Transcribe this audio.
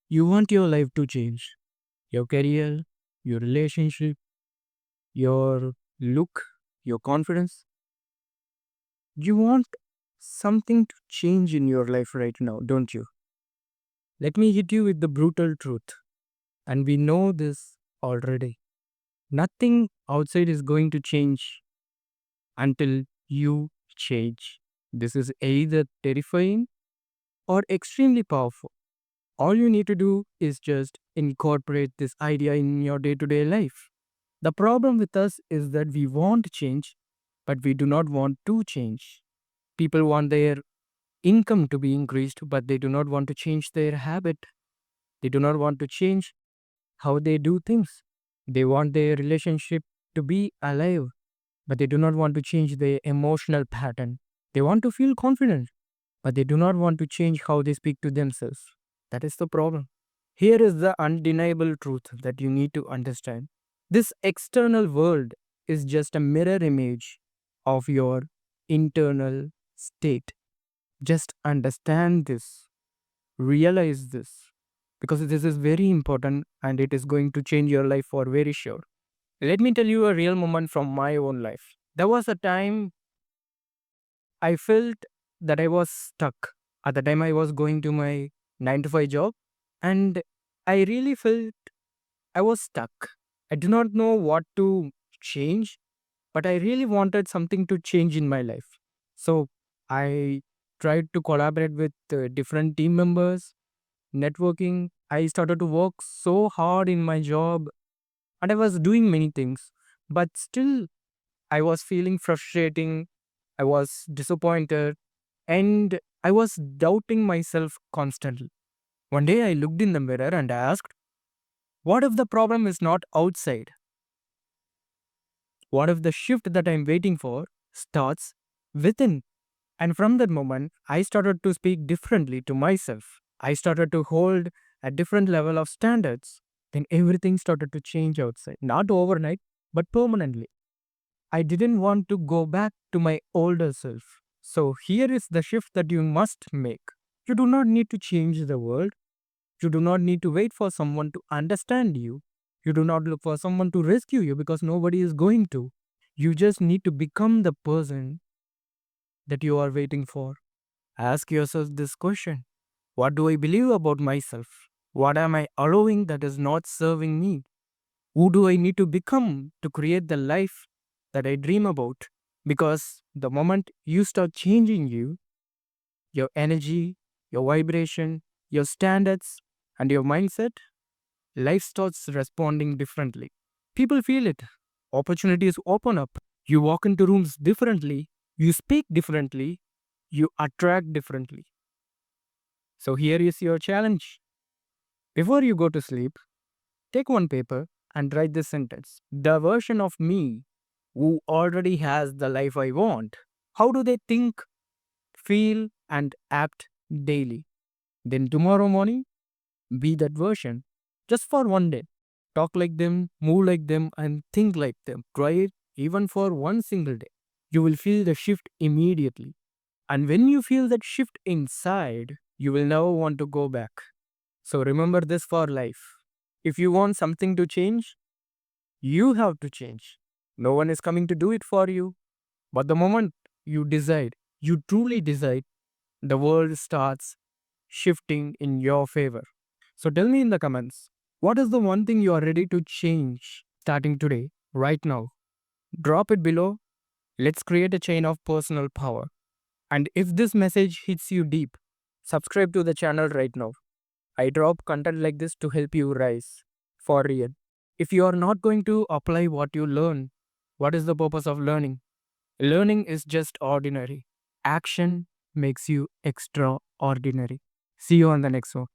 You want your life to change, your career, your relationship, your look, your confidence. You want something to change in your life right now, don't you? Let me hit you with the brutal truth. And we know this already. Nothing outside is going to change until you change. This is either terrifying or extremely powerful. All you need to do is just incorporate this idea in your day to day life. The problem with us is that we want change, but we do not want to change. People want their income to be increased, but they do not want to change their habit. They do not want to change how they do things. They want their relationship to be alive, but they do not want to change their emotional pattern. They want to feel confident, but they do not want to change how they speak to themselves. That is the problem. Here is the undeniable truth that you need to understand. This external world is just a mirror image of your internal state. Just understand this, realize this, because this is very important and it is going to change your life for very sure. Let me tell you a real moment from my own life. There was a time I felt that I was stuck. At the time, I was going to my 9 to 5 job, and I really felt I was stuck. I do not know what to change, but I really wanted something to change in my life. So I tried to collaborate with different team members, networking. I started to work so hard in my job, and I was doing many things, but still I was feeling frustrating. I was disappointed and I was doubting myself constantly. One day I looked in the mirror and asked, what if the problem is not outside? What if the shift that I'm waiting for starts within? And from that moment, I started to speak differently to myself. I started to hold a different level of standards. Then everything started to change outside, not overnight, but permanently. I didn't want to go back to my older self. So here is the shift that you must make. You do not need to change the world. You do not need to wait for someone to understand you. You do not look for someone to rescue you because nobody is going to. You just need to become the person that you are waiting for. Ask yourself this question. What do I believe about myself? What am I allowing that is not serving me? Who do I need to become to create the life that I dream about? Because the moment you start changing your energy, your vibration, your standards, and your mindset, life starts responding differently. People feel it. Opportunities open up. You walk into rooms differently. You speak differently. You attract differently. So here is your challenge. Before you go to sleep, take one paper and write this sentence. The version of me who already has the life I want. How do they think, feel, and act daily? Then tomorrow morning, be that version just for one day. Talk like them, move like them, and think like them. Try it even for one single day. You will feel the shift immediately. And when you feel that shift inside, you will never want to go back. So remember this for life. If you want something to change, you have to change. No one is coming to do it for you. But the moment you decide, you truly decide, the world starts shifting in your favor. So tell me in the comments, what is the one thing you are ready to change starting today, right now? Drop it below. Let's create a chain of personal power. And if this message hits you deep, subscribe to the channel right now. I drop content like this to help you rise for real. If you are not going to apply what you learn, what is the purpose of learning? Learning is just ordinary. Action makes you extraordinary. See you on the next one.